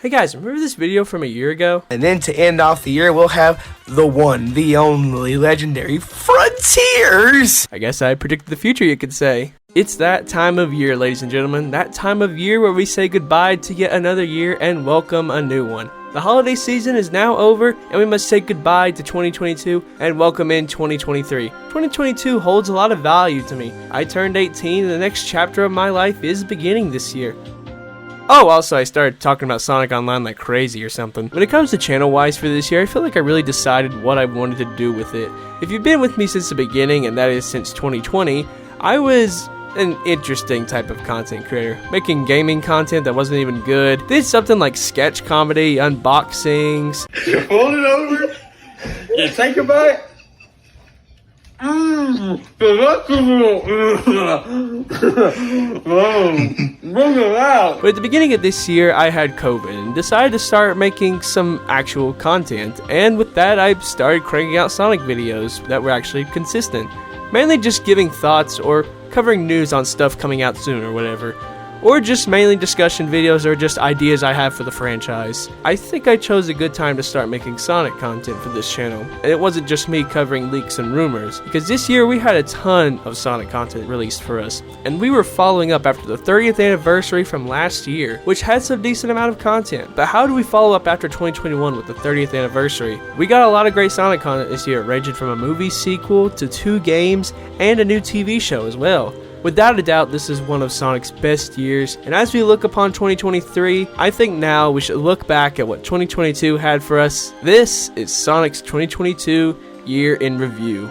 Hey guys, remember this video from a year ago? And then to end off the year, we'll have the one, the only, legendary Frontiers! I guess I predicted the future, you could say. It's that time of year, ladies and gentlemen. That time of year where we say goodbye to yet another year and welcome a new one. The holiday season is now over, and we must say goodbye to 2022 and welcome in 2023. 2022 holds a lot of value to me. I turned 18 and the next chapter of my life is beginning this year. Oh, also, I started talking about Sonic Online like crazy or something. When it comes to channel-wise for this year, I feel like I really decided what I wanted to do with it. If you've been with me since the beginning, and that is since 2020, I was an interesting type of content creator. Making gaming content that wasn't even good. Did something like sketch comedy, unboxings. You fold it over, you take a bite. But at the beginning of this year, I had COVID and decided to start making some actual content. And with that, I started cranking out Sonic videos that were actually consistent. Mainly just giving thoughts or covering news on stuff coming out soon or whatever. Or just mainly discussion videos or just ideas I have for the franchise. I think I chose a good time to start making Sonic content for this channel. And it wasn't just me covering leaks and rumors, because this year we had a ton of Sonic content released for us. And we were following up after the 30th anniversary from last year, which had some decent amount of content. But how do we follow up after 2021 with the 30th anniversary? We got a lot of great Sonic content this year, ranging from a movie sequel to 2 games and a new TV show as well. Without a doubt, this is one of Sonic's best years, and as we look upon 2023, I think now we should look back at what 2022 had for us. This is Sonic's 2022 year in review.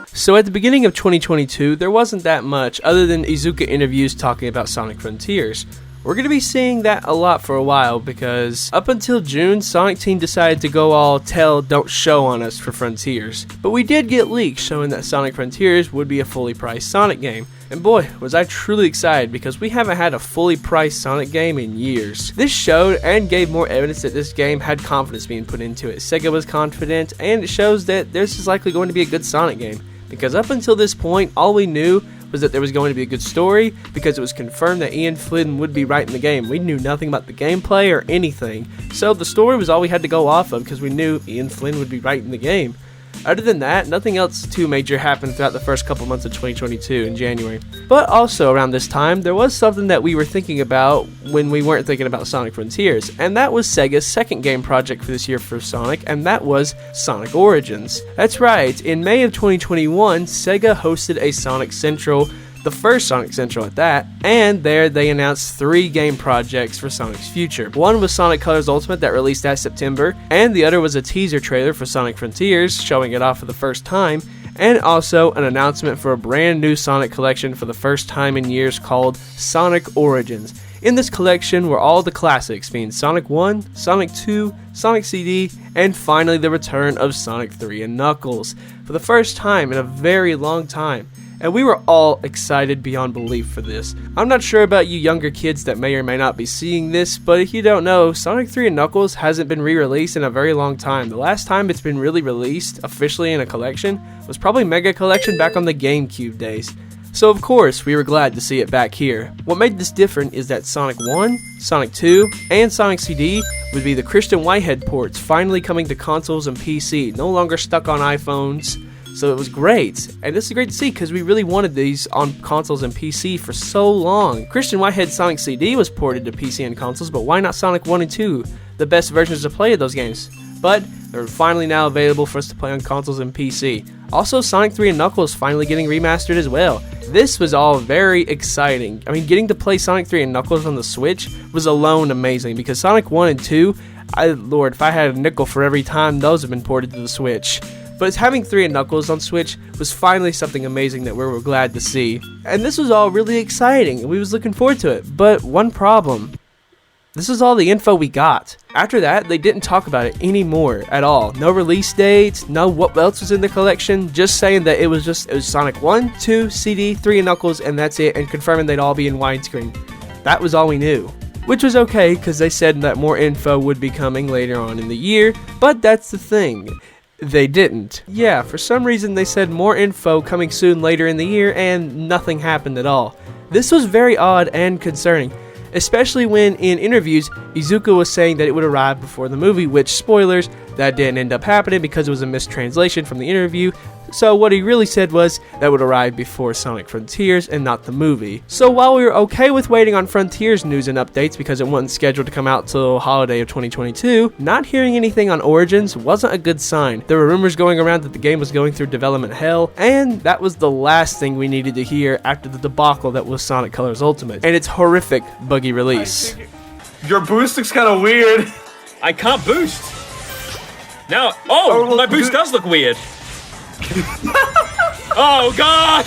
So at the beginning of 2022, there wasn't that much other than Iizuka interviews talking about Sonic Frontiers. We're going to be seeing that a lot for a while because up until June, Sonic Team decided to go all tell, don't show on us for Frontiers. But we did get leaks showing that Sonic Frontiers would be a fully priced Sonic game. And boy, was I truly excited because we haven't had a fully priced Sonic game in years. This showed and gave more evidence that this game had confidence being put into it. Sega was confident, and it shows that this is likely going to be a good Sonic game. Because up until this point, all we knew was that there was going to be a good story because it was confirmed that Ian Flynn would be writing the game. We knew nothing about the gameplay or anything. So the story was all we had to go off of because we knew Ian Flynn would be writing the game. Other than that, nothing else too major happened throughout the first couple months of 2022 in January. But also around this time, there was something that we were thinking about when we weren't thinking about Sonic Frontiers, and that was Sega's second game project for this year for Sonic, and that was Sonic Origins. That's right, in May of 2021, Sega hosted a Sonic Central, the first Sonic Central at that, and there they announced 3 game projects for Sonic's future. One was Sonic Colors Ultimate that released that September, and the other was a teaser trailer for Sonic Frontiers, showing it off for the first time, and also an announcement for a brand new Sonic collection for the first time in years called Sonic Origins. In this collection were all the classics, being Sonic 1, Sonic 2, Sonic CD, and finally the return of Sonic 3 and Knuckles, for the first time in a very long time. And we were all excited beyond belief for this. I'm not sure about you younger kids that may or may not be seeing this, but if you don't know, Sonic 3 and Knuckles hasn't been re-released in a very long time. The last time it's been really released officially in a collection was probably Mega Collection back on the GameCube days. So of course, we were glad to see it back here. What made this different is that Sonic 1, Sonic 2, and Sonic CD would be the Christian Whitehead ports finally coming to consoles and PC, no longer stuck on iPhones. So it was great, and this is great to see because we really wanted these on consoles and PC for so long. Christian Whitehead's Sonic CD was ported to PC and consoles, but why not Sonic 1 and 2, the best versions to play of those games? But they're finally now available for us to play on consoles and PC. Also, Sonic 3 and Knuckles finally getting remastered as well. This was all very exciting. I mean, getting to play Sonic 3 and Knuckles on the Switch was alone amazing because Sonic 1 and 2, Lord, if I had a nickel for every time those have been ported to the Switch. But having 3 and Knuckles on Switch was finally something amazing that we were glad to see. And this was all really exciting, and we was looking forward to it. But one problem. This is all the info we got. After that, they didn't talk about it anymore at all. No release dates, no what else was in the collection, just saying that it was Sonic 1, 2, CD, 3 and Knuckles, and that's it, and confirming they'd all be in widescreen. That was all we knew. Which was okay, because they said that more info would be coming later on in the year, but that's the thing. They didn't. Yeah, for some reason they said more info coming soon later in the year, and nothing happened at all. This was very odd and concerning. especially when in interviews, Iizuka was saying that it would arrive before the movie, which, spoilers, that didn't end up happening because it was a mistranslation from the interview. So what he really said was that would arrive before Sonic Frontiers and not the movie. So while we were okay with waiting on Frontiers news and updates because it wasn't scheduled to come out till holiday of 2022, not hearing anything on Origins wasn't a good sign. There were rumors going around that the game was going through development hell, and that was the last thing we needed to hear after the debacle that was Sonic Colors Ultimate and its horrific buggy release. Your boost looks kind of weird. I can't boost. Now, my boost does look weird. Oh God!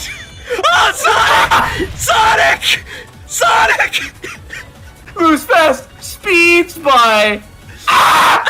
Oh, Sonic! Sonic! Boost fast! Speeds by!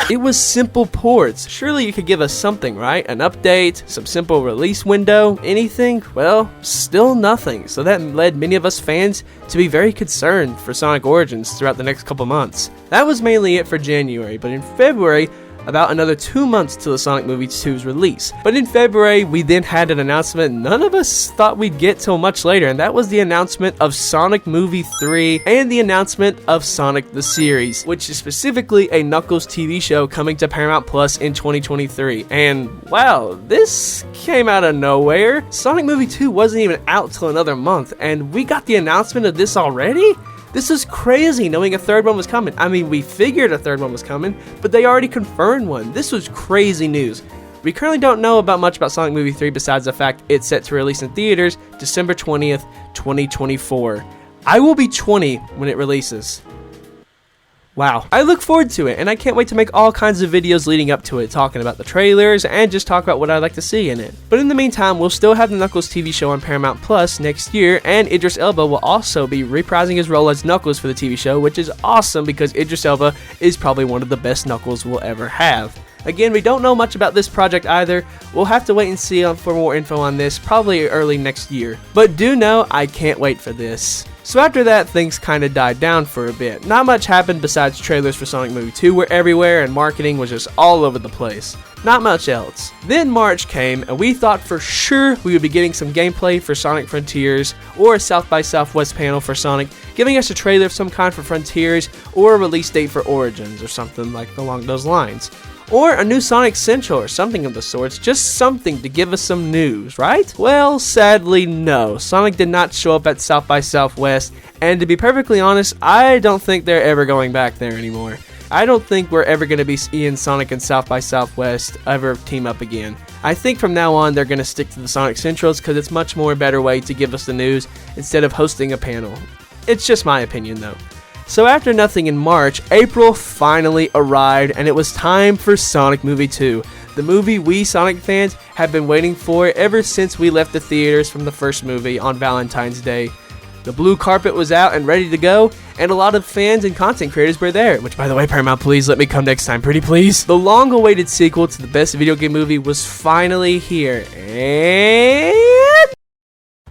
It was simple ports. Surely you could give us something, right? An update, some simple release window, anything? Well, still nothing. So that led many of us fans to be very concerned for Sonic Origins throughout the next couple months. That was mainly it for January, but in February, about another 2 months till the Sonic Movie 2's release. But in February, we then had an announcement none of us thought we'd get till much later, and that was the announcement of Sonic Movie 3 and the announcement of Sonic the Series, which is specifically a Knuckles TV show coming to Paramount Plus in 2023. And wow, this came out of nowhere. Sonic Movie 2 wasn't even out till another month, and we got the announcement of this already? This is crazy, knowing a third one was coming. I mean, we figured a third one was coming, but they already confirmed one. This was crazy news. We currently don't know much about Sonic Movie 3 besides the fact it's set to release in theaters December 20th, 2024. I will be 20 when it releases. Wow. I look forward to it, and I can't wait to make all kinds of videos leading up to it, talking about the trailers, and just talk about what I'd like to see in it. But in the meantime, we'll still have the Knuckles TV show on Paramount Plus next year, and Idris Elba will also be reprising his role as Knuckles for the TV show, which is awesome because Idris Elba is probably one of the best Knuckles we'll ever have. Again, we don't know much about this project either. We'll have to wait and see for more info on this, probably early next year. But do know, I can't wait for this. So after that, things kind of died down for a bit. Not much happened besides trailers for Sonic Movie 2 were everywhere and marketing was just all over the place. Not much else. Then March came and we thought for sure we would be getting some gameplay for Sonic Frontiers or a South by Southwest panel for Sonic, giving us a trailer of some kind for Frontiers or a release date for Origins or something like along those lines. Or a new Sonic Central or something of the sorts, just something to give us some news, right? Well, sadly, no. Sonic did not show up at South by Southwest, and to be perfectly honest, I don't think they're ever going back there anymore. I don't think we're ever going to be seeing Sonic and South by Southwest ever team up again. I think from now on they're going to stick to the Sonic Centrals because it's much more a better way to give us the news instead of hosting a panel. It's just my opinion though. So after nothing in March, April finally arrived and it was time for Sonic Movie 2. The movie we Sonic fans have been waiting for ever since we left the theaters from the first movie on Valentine's Day. The blue carpet was out and ready to go, and a lot of fans and content creators were there, which by the way, Paramount, please let me come next time, pretty please. The long-awaited sequel to the best video game movie was finally here, and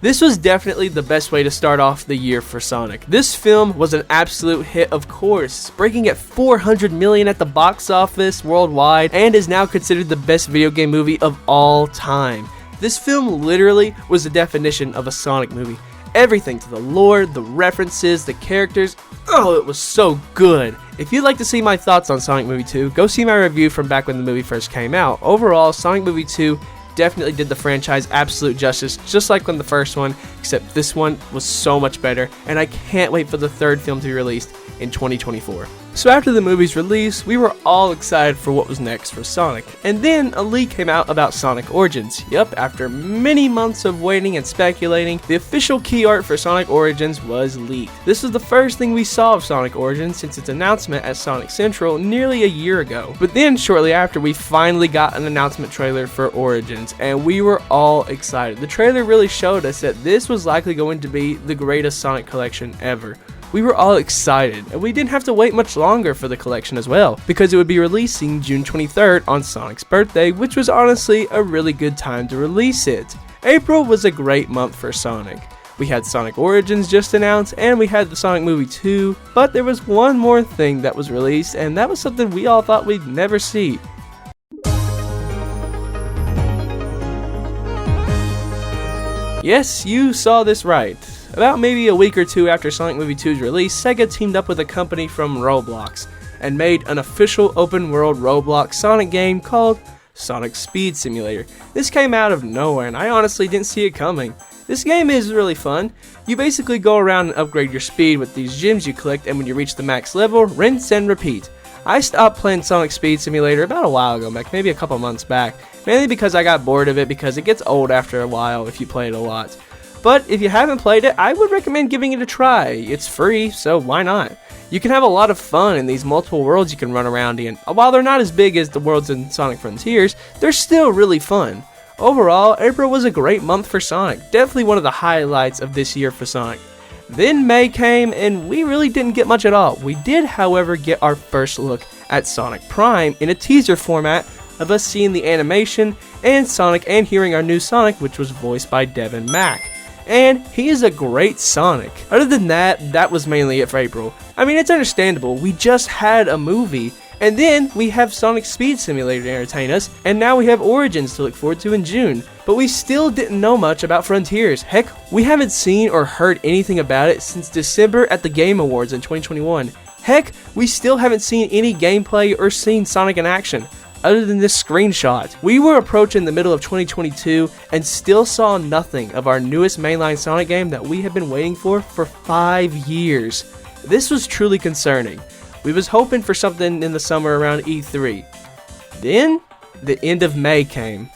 this was definitely the best way to start off the year for Sonic. This film was an absolute hit, of course, breaking at $400 million at the box office worldwide, and is now considered the best video game movie of all time. This film literally was the definition of a Sonic movie. Everything to the lore, the references, the characters, oh, it was so good. If you'd like to see my thoughts on Sonic Movie 2, go see my review from back when the movie first came out. Overall, Sonic Movie 2 definitely did the franchise absolute justice, just like when the first one, except this one was so much better, and I can't wait for the third film to be released in 2024. So after the movie's release, we were all excited for what was next for Sonic. And then a leak came out about Sonic Origins. Yup, after many months of waiting and speculating, the official key art for Sonic Origins was leaked. This is the first thing we saw of Sonic Origins since its announcement at Sonic Central nearly a year ago. But then shortly after, we finally got an announcement trailer for Origins, and we were all excited. The trailer really showed us that this was likely going to be the greatest Sonic collection ever. We were all excited, and we didn't have to wait much longer for the collection as well, because it would be releasing June 23rd on Sonic's birthday, which was honestly a really good time to release it. April was a great month for Sonic. We had Sonic Origins just announced, and we had the Sonic Movie 2, but there was one more thing that was released, and that was something we all thought we'd never see. Yes, you saw this right. About maybe a week or two after Sonic Movie 2's release, Sega teamed up with a company from Roblox and made an official open-world Roblox Sonic game called Sonic Speed Simulator. This came out of nowhere, and I honestly didn't see it coming. This game is really fun. You basically go around and upgrade your speed with these gems you collect, and when you reach the max level, rinse and repeat. I stopped playing Sonic Speed Simulator about a while ago, maybe a couple months back, mainly because I got bored of it because it gets old after a while if you play it a lot. But if you haven't played it, I would recommend giving it a try. It's free, so why not? You can have a lot of fun in these multiple worlds you can run around in. While they're not as big as the worlds in Sonic Frontiers, they're still really fun. Overall, April was a great month for Sonic, definitely one of the highlights of this year for Sonic. Then May came, and we really didn't get much at all. We did, however, get our first look at Sonic Prime in a teaser format of us seeing the animation and Sonic and hearing our new Sonic, which was voiced by Devin Mack. And he is a great Sonic. Other than that, that was mainly it for April. I mean, it's understandable, we just had a movie. And then we have Sonic Speed Simulator to entertain us, and now we have Origins to look forward to in June. But we still didn't know much about Frontiers. Heck, we haven't seen or heard anything about it since December at the Game Awards in 2021. Heck, we still haven't seen any gameplay or seen Sonic in action, other than this screenshot. We were approaching the middle of 2022 and still saw nothing of our newest mainline Sonic game that we have been waiting for 5 years. This was truly concerning. We was hoping for something in the summer around E3. Then, the end of May came.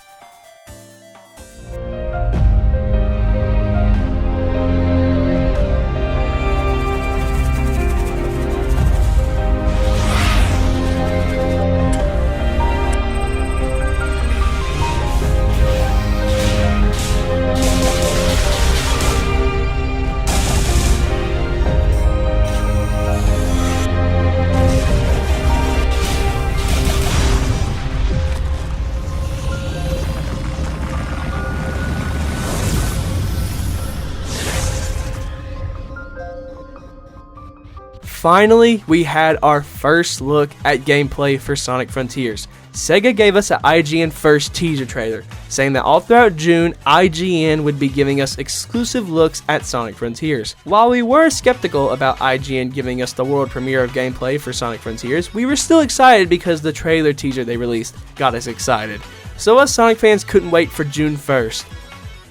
Finally, we had our first look at gameplay for Sonic Frontiers. Sega gave us an IGN first teaser trailer, saying that all throughout June, IGN would be giving us exclusive looks at Sonic Frontiers. While we were skeptical about IGN giving us the world premiere of gameplay for Sonic Frontiers, we were still excited because the trailer teaser they released got us excited. So us Sonic fans couldn't wait for June 1st.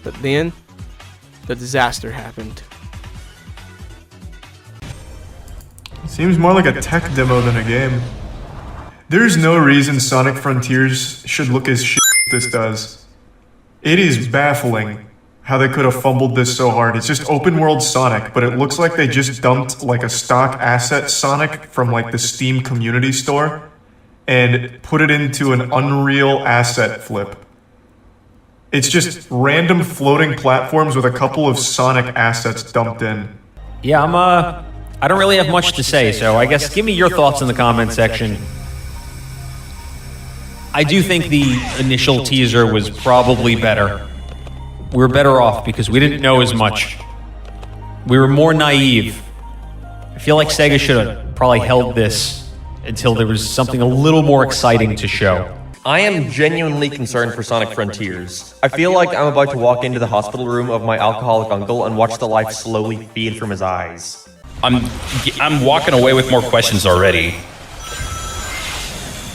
But then, the disaster happened. Seems more like a tech demo than a game. There's no reason Sonic Frontiers should look as shit as this does. It is baffling how they could have fumbled this so hard. It's just open world Sonic, but it looks like they just dumped like a stock asset Sonic from like the Steam community store and put it into an Unreal asset flip. It's just random floating platforms with a couple of Sonic assets dumped in. Yeah, I don't really have much to say, so I guess give me your thoughts in the comment section. I do think the initial teaser was probably better. We were better off because we didn't know as much. We were more naive. I feel like Sega should have probably held this until there was something a little more exciting to show. I am genuinely concerned for Sonic Frontiers. I feel like I'm about to walk into the hospital room of my alcoholic uncle and watch the life slowly fade from his eyes. I'm walking away with more questions already.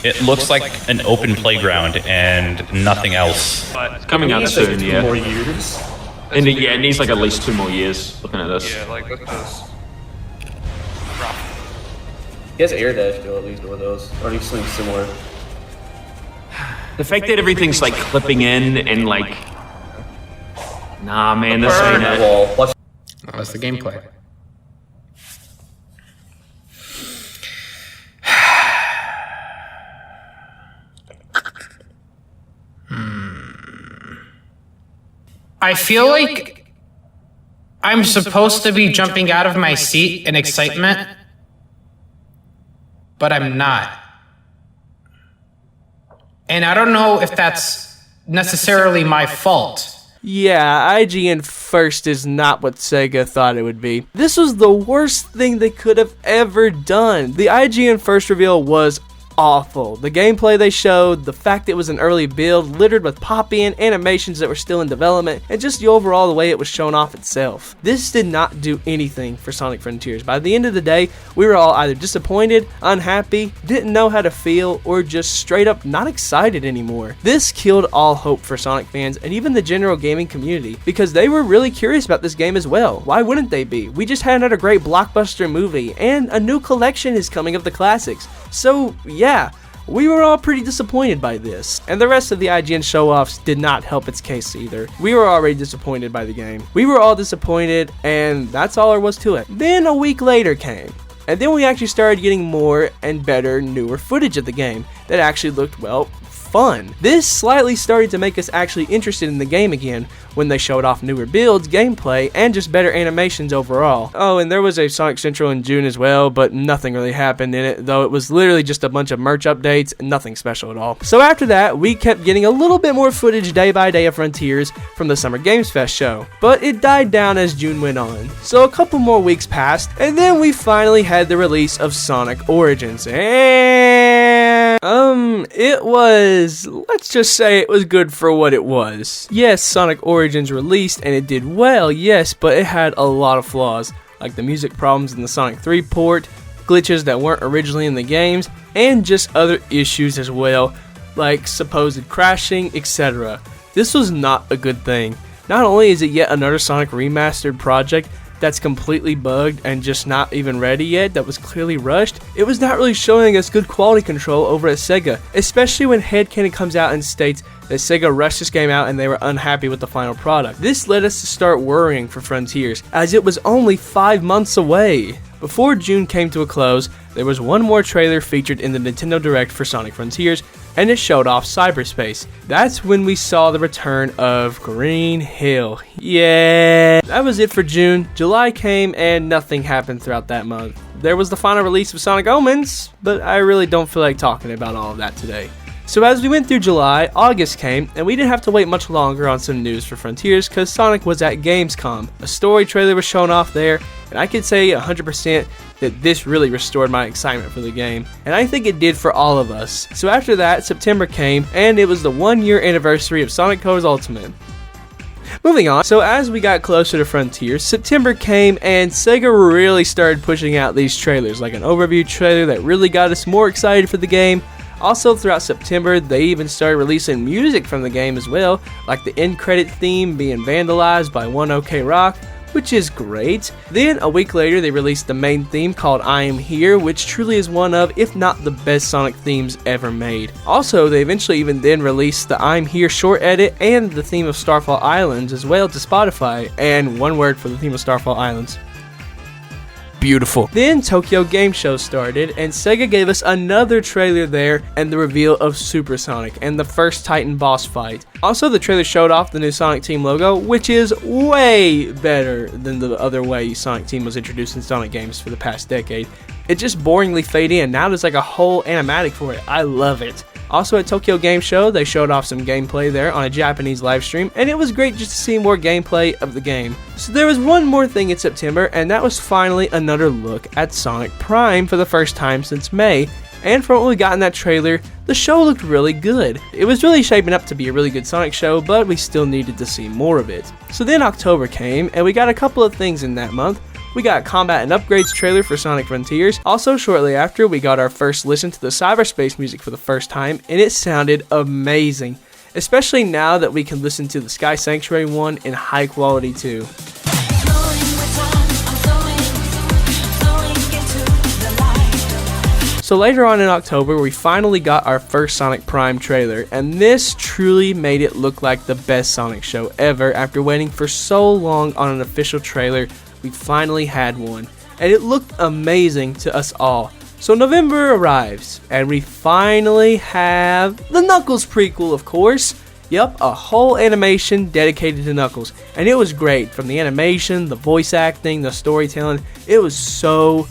It looks like an open playground and nothing else. It's coming out soon, yeah. 2 more years. And yeah, it needs like at least 2 more years. Looking at this. Yeah, like look at this. He has air dash though, at least with those. Or at least something similar. The fact that everything's like clipping in and like, nah, man, this ain't it. Oh, that's the gameplay. I feel like I'm supposed to be jumping out of my seat in excitement, but I'm not. And I don't know if that's necessarily my fault. Yeah, IGN first is not what Sega thought it would be. This was the worst thing they could have ever done. The IGN first reveal was awful. The gameplay they showed, the fact it was an early build littered with pop-in animations that were still in development, and just the overall the way it was shown off itself. This did not do anything for Sonic Frontiers. By the end of the day, we were all either disappointed, unhappy, didn't know how to feel, or just straight up not excited anymore. This killed all hope for Sonic fans and even the general gaming community, because they were really curious about this game as well. Why wouldn't they be? We just had another great blockbuster movie, and a new collection is coming of the classics. So yeah, we were all pretty disappointed by this. And the rest of the IGN show-offs did not help its case either. We were already disappointed by the game. We were all disappointed, and that's all there was to it. Then a week later came, and then we actually started getting more and better, newer footage of the game that actually looked, well, fun. This slightly started to make us actually interested in the game again when they showed off newer builds, gameplay, and just better animations overall. Oh, and there was a Sonic Central in June as well, but nothing really happened in it, though it was literally just a bunch of merch updates and nothing special at all. So after that, we kept getting a little bit more footage day by day of Frontiers from the Summer Games Fest show, but it died down as June went on. So a couple more weeks passed, and then we finally had the release of Sonic Origins, and it was, let's just say it was good for what it was. Yes, Sonic Origins released and it did well, yes, but it had a lot of flaws, like the music problems in the Sonic 3 port, glitches that weren't originally in the games, and just other issues as well, like supposed crashing, etc. This was not a good thing. Not only is it yet another Sonic remastered project that's completely bugged and just not even ready yet, that was clearly rushed, it was not really showing us good quality control over at Sega, especially when headcanon comes out and states that Sega rushed this game out and they were unhappy with the final product. This led us to start worrying for Frontiers, as it was only 5 months away. Before June came to a close, there was one more trailer featured in the Nintendo Direct for Sonic Frontiers, and it showed off cyberspace. That's when we saw the return of Green Hill. Yeah! That was it for June. July came and nothing happened throughout that month. There was the final release of Sonic Omens, but I really don't feel like talking about all of that today. So as we went through July, August came, and we didn't have to wait much longer on some news for Frontiers because Sonic was at Gamescom. A story trailer was shown off there, and I could say 100% that this really restored my excitement for the game, and I think it did for all of us. So after that, September came, and it was the 1-year anniversary of Sonic Colors Ultimate. Moving on, so as we got closer to Frontiers, September came and Sega really started pushing out these trailers, like an overview trailer that really got us more excited for the game. Also throughout September, they even started releasing music from the game as well, like the end credit theme being vandalized by One OK Rock, which is great. Then a week later, they released the main theme called I Am Here, which truly is one of, if not the best Sonic themes ever made. Also, they eventually even then released the I'm Here short edit and the theme of Starfall Islands as well to Spotify, and one word for the theme of Starfall Islands: beautiful. Then Tokyo Game Show started, and Sega gave us another trailer there and the reveal of Super Sonic and the first Titan boss fight. Also, the trailer showed off the new Sonic Team logo, which is way better than the other way Sonic Team was introduced in Sonic games for the past decade. It just boringly fade in. Now there's like a whole animatic for it. I love it. Also at Tokyo Game Show, they showed off some gameplay there on a Japanese live stream, and it was great just to see more gameplay of the game. So there was one more thing in September, and that was finally another look at Sonic Prime for the first time since May, and from what we got in that trailer, the show looked really good. It was really shaping up to be a really good Sonic show, but we still needed to see more of it. So then October came, and we got a couple of things in that month. We got Combat and Upgrades trailer for Sonic Frontiers. Also, shortly after, we got our first listen to the cyberspace music for the first time, and it sounded amazing. Especially now that we can listen to the Sky Sanctuary one in high quality too. So later on in October, we finally got our first Sonic Prime trailer, and this truly made it look like the best Sonic show ever. After waiting for so long on an official trailer, we finally had one, and it looked amazing to us all. So November arrives, and we finally have the Knuckles prequel, of course. Yep, a whole animation dedicated to Knuckles, and it was great. From the animation, the voice acting, the storytelling, it was so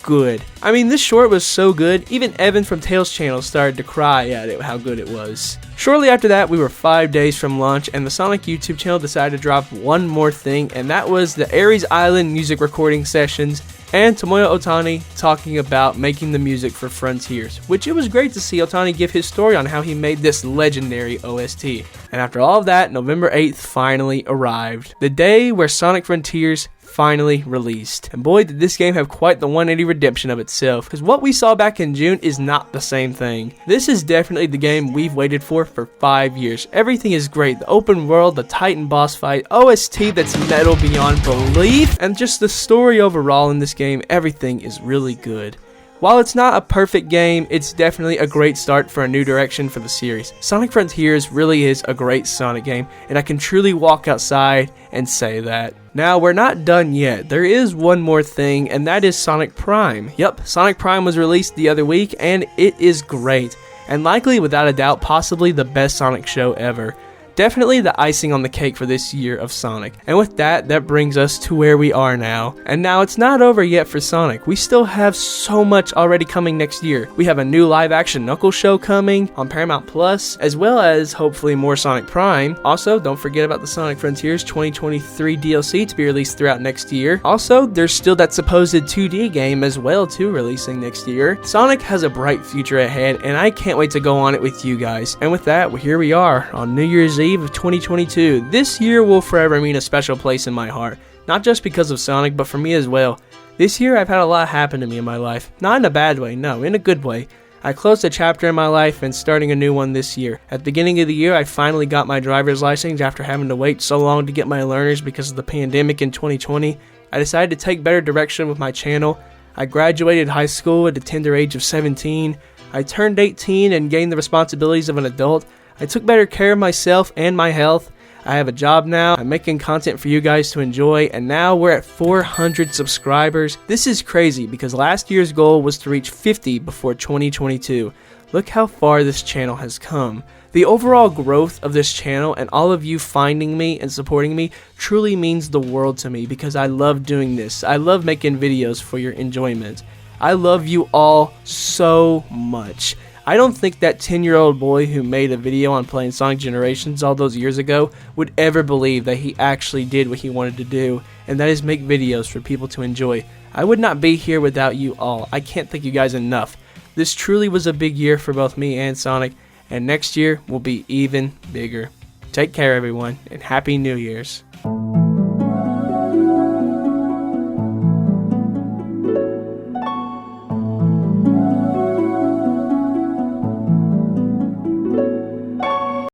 good. I mean, this short was so good, even Evan from Tails channel started to cry at it, how good it was. Shortly after that, we were 5 days from launch, and the Sonic YouTube channel decided to drop one more thing, and that was the Ares Island music recording sessions, and Tomoyo Otani talking about making the music for Frontiers, which it was great to see Otani give his story on how he made this legendary OST. And after all of that, November 8th finally arrived, the day where Sonic Frontiers finally released. And boy, did this game have quite the 180 redemption of itself, because what we saw back in June is not the same thing. This is definitely the game we've waited for 5 years. Everything is great. The open world, the Titan boss fight, OST that's metal beyond belief, and just the story overall in this game, everything is really good. While it's not a perfect game, it's definitely a great start for a new direction for the series. Sonic Frontiers really is a great Sonic game, and I can truly walk outside and say that. Now, we're not done yet. There is one more thing, and that is Sonic Prime. Yep, Sonic Prime was released the other week, and it is great. And likely, without a doubt, possibly the best Sonic show ever. Definitely the icing on the cake for this year of Sonic. And with that, that brings us to where we are now. And now it's not over yet for Sonic. We still have so much already coming next year. We have a new live-action Knuckles show coming on Paramount Plus, as well as hopefully more Sonic Prime. Also, don't forget about the Sonic Frontiers 2023 DLC to be released throughout next year. Also, there's still that supposed 2D game as well too releasing next year. Sonic has a bright future ahead, and I can't wait to go on it with you guys. And with that, here we are on New Year's Eve of 2022. This year will forever mean a special place in my heart, not just because of Sonic, but for me as well. This year I've had a lot happen to me in my life, not in a bad way, no, in a good way. I closed a chapter in my life and starting a new one this year. At the beginning of the year, I finally got my driver's license after having to wait so long to get my learners because of the pandemic in 2020. I decided to take better direction with my channel. I graduated high school at the tender age of 17. I turned 18 and gained the responsibilities of an adult. I took better care of myself and my health. I have a job now, I'm making content for you guys to enjoy, and now we're at 400 subscribers. This is crazy because last year's goal was to reach 50 before 2022. Look how far this channel has come. The overall growth of this channel and all of you finding me and supporting me truly means the world to me because I love doing this. I love making videos for your enjoyment. I love you all so much. I don't think that 10-year-old boy who made a video on playing Sonic Generations all those years ago would ever believe that he actually did what he wanted to do, and that is make videos for people to enjoy. I would not be here without you all. I can't thank you guys enough. This truly was a big year for both me and Sonic, and next year will be even bigger. Take care, everyone, and Happy New Year's.